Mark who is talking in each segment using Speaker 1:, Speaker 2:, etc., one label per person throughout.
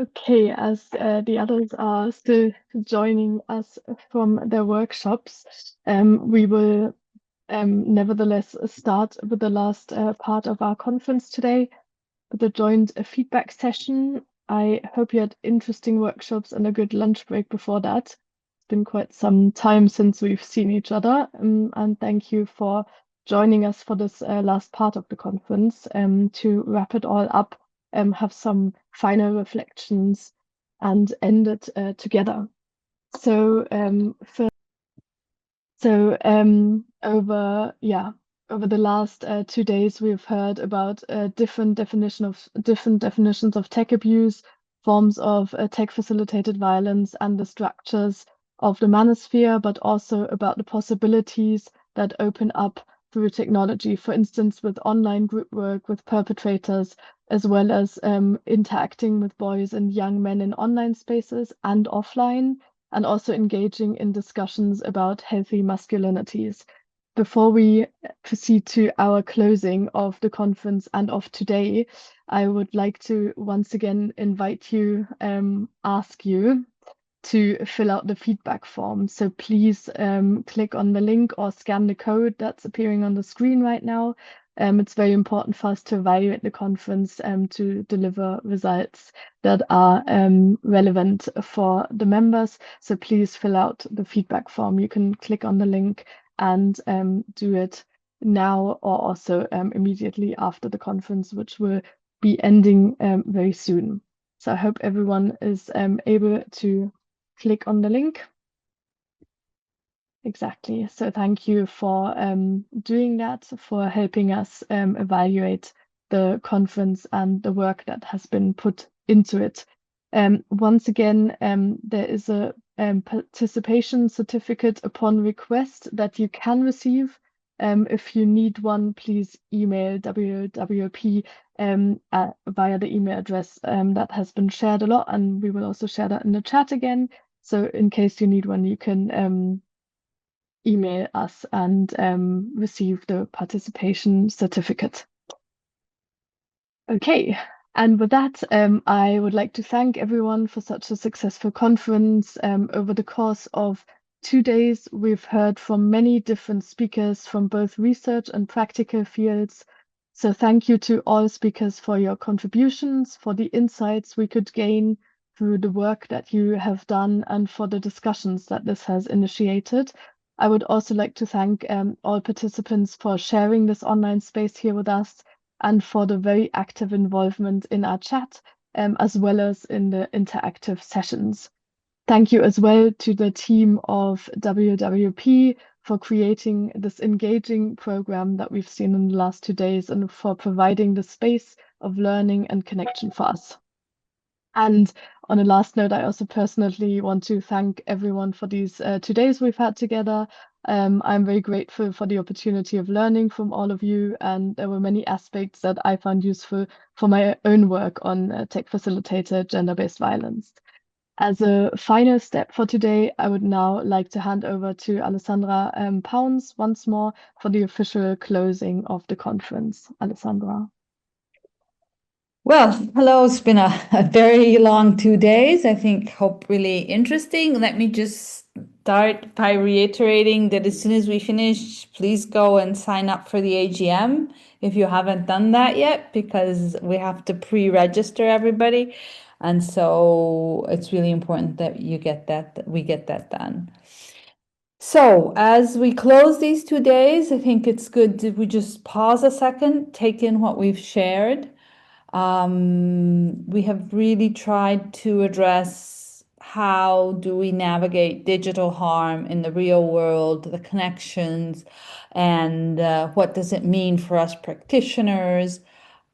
Speaker 1: Okay, as the others are still joining us from their workshops, we will nevertheless start with the last part of our conference today, with a joint feedback session. I hope you had interesting workshops and a good lunch break before that. It's been quite some time since we've seen each other, and thank you for joining us for this last part of the conference. To wrap it all up, have some final reflections and end it together. So, over the last 2 days, we've heard about different definitions of tech abuse, forms of tech-facilitated violence, and the structures of the manosphere, but also about the possibilities that open up through technology. For instance, with online group work with perpetrators, as well as interacting with boys and young men in online spaces and offline, and also engaging in discussions about healthy masculinities. Before we proceed to our closing of the conference and of today, I would like to once again invite you, ask you to fill out the feedback form. So please click on the link or scan the code that's appearing on the screen right now. It's very important for us to evaluate the conference to deliver results that are relevant for the members. So please fill out the feedback form. You can click on the link and do it now or also immediately after the conference, which will be ending very soon. So I hope everyone is able to click on the link. Exactly. So thank you for doing that, for helping us evaluate the conference and the work that has been put into it. Once again, there is a participation certificate upon request that you can receive. If you need one, please email WWP via the email address that has been shared a lot, and we will also share that in the chat again. So in case you need one, you can email us and receive the participation certificate. Okay, and with that, I would like to thank everyone for such a successful conference. Over the course of 2 days, we've heard from many different speakers from both research and practical fields. So thank you to all speakers for your contributions, for the insights we could gain through the work that you have done, and for the discussions that this has initiated. I would also like to thank all participants for sharing this online space here with us, and for the very active involvement in our chat, as well as in the interactive sessions. Thank you as well to the team of WWP for creating this engaging program that we've seen in the last 2 days, and for providing the space of learning and connection for us. And on a last note, I also personally want to thank everyone for these 2 days we've had together. I'm very grateful for the opportunity of learning from all of you, and there were many aspects that I found useful for my own work on tech-facilitated gender-based violence. As a final step for today, I would now like to hand over to Alessandra Pounds once more for the official closing of the conference. Alessandra.
Speaker 2: Well, hello. It's been a very long 2 days. I think, hope really interesting. Let me just start by reiterating that as soon as we finish, please go and sign up for the AGM if you haven't done that yet, because we have to pre-register everybody. And so it's really important that you get that we get that done. So as we close these 2 days, I think it's good that we just pause a second, take in what we've shared. We have really tried to address how do we navigate digital harm in the real world, the connections, and what does it mean for us practitioners?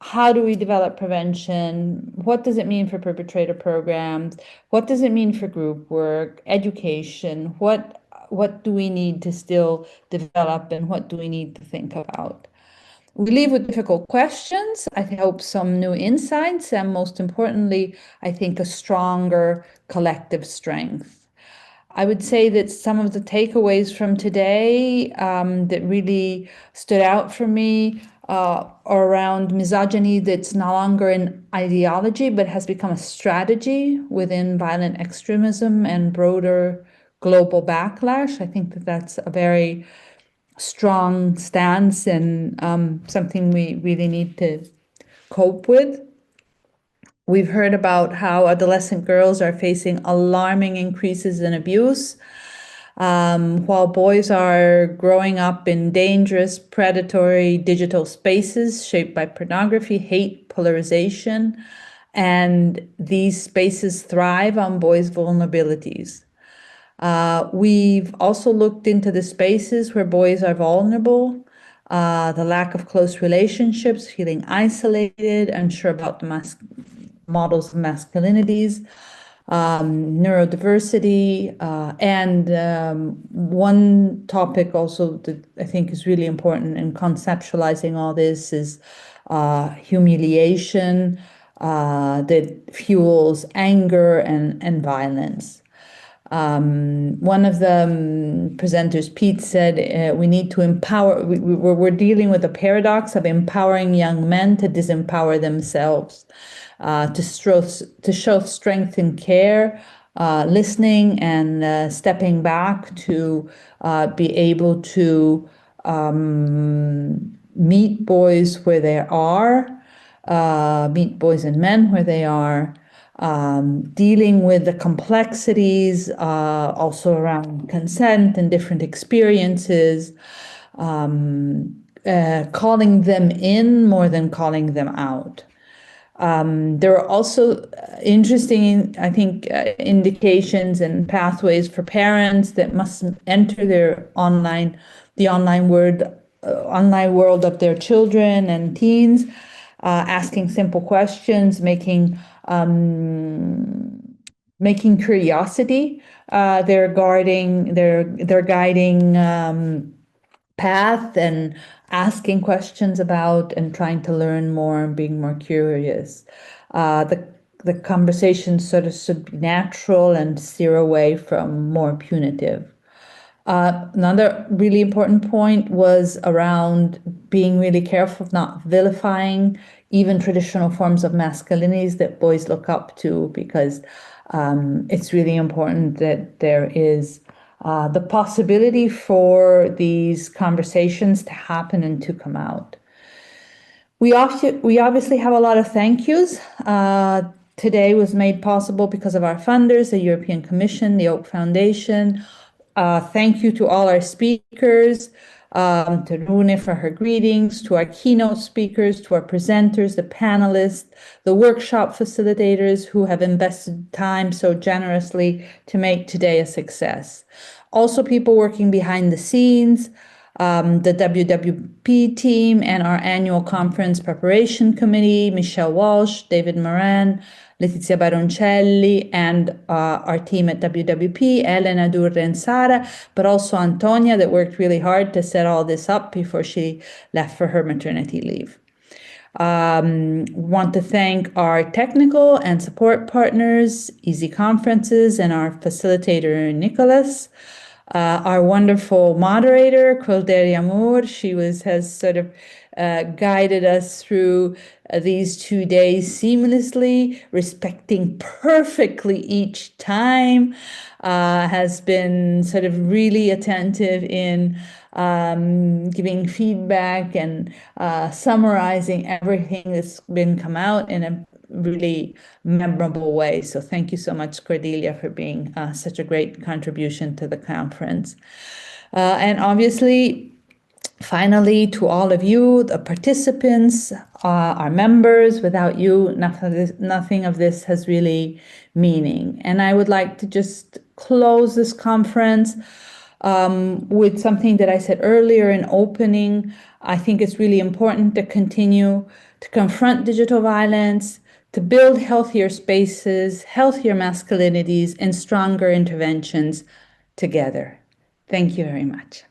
Speaker 2: How do we develop prevention? What does it mean for perpetrator programs? What does it mean for group work, education? What do we need to still develop, and what do we need to think about? We leave with difficult questions. I hope some new insights, and most importantly, I think a stronger collective strength. I would say that some of the takeaways from today that really stood out for me around misogyny that's no longer an ideology, but has become a strategy within violent extremism and broader global backlash. I think that that's a very strong stance and something we really need to cope with. We've heard about how adolescent girls are facing alarming increases in abuse, while boys are growing up in dangerous, predatory digital spaces shaped by pornography, hate, polarization, and these spaces thrive on boys' vulnerabilities. We've also looked into the spaces where boys are vulnerable, the lack of close relationships, feeling isolated, unsure about the models of masculinities, neurodiversity, and one topic also that I think is really important in conceptualizing all this is humiliation that fuels anger and violence. One of the presenters, Pete, said we need to empower, we're dealing with the paradox of empowering young men to disempower themselves, to show strength and care, listening and stepping back to be able to meet boys where they are, meet boys and men where they are, dealing with the complexities also around consent and different experiences, calling them in more than calling them out. There are also interesting, I think, indications and pathways for parents that must enter the online world of their children and teens, asking simple questions, making curiosity their guiding path, and asking questions about and trying to learn more and being more curious. The conversation sort of should be natural and steer away from more punitive. Another really important point was around being really careful of not vilifying even traditional forms of masculinities that boys look up to, because it's really important that there is the possibility for these conversations to happen and to come out. We obviously have a lot of thank yous. Today was made possible because of our funders, the European Commission, the Oak Foundation. Thank you to all our speakers, to Rune for her greetings, to our keynote speakers, to our presenters, the panelists, the workshop facilitators who have invested time so generously to make today a success. Also, people working behind the scenes, the WWP team and our annual conference preparation committee, Michelle Walsh, David Moran, Letizia Baroncelli, and our team at WWP, Elena, Durre, and Sara, but also Antonia, that worked really hard to set all this up before she left for her maternity leave. Want to thank our technical and support partners, Easy Conferences, and our facilitator, Nicholas. Our wonderful moderator, Quilderia Moore, has sort of guided us through these 2 days seamlessly, respecting perfectly each time, has been sort of really attentive in giving feedback and summarizing everything that's been come out in a really memorable way. So thank you so much, Cordelia, for being such a great contribution to the conference. And obviously, finally, to all of you, the participants, our members, without you, nothing of this has really meaning. And I would like to just close this conference with something that I said earlier in opening. I think it's really important to continue to confront digital violence, to build healthier spaces, healthier masculinities, and stronger interventions together. Thank you very much.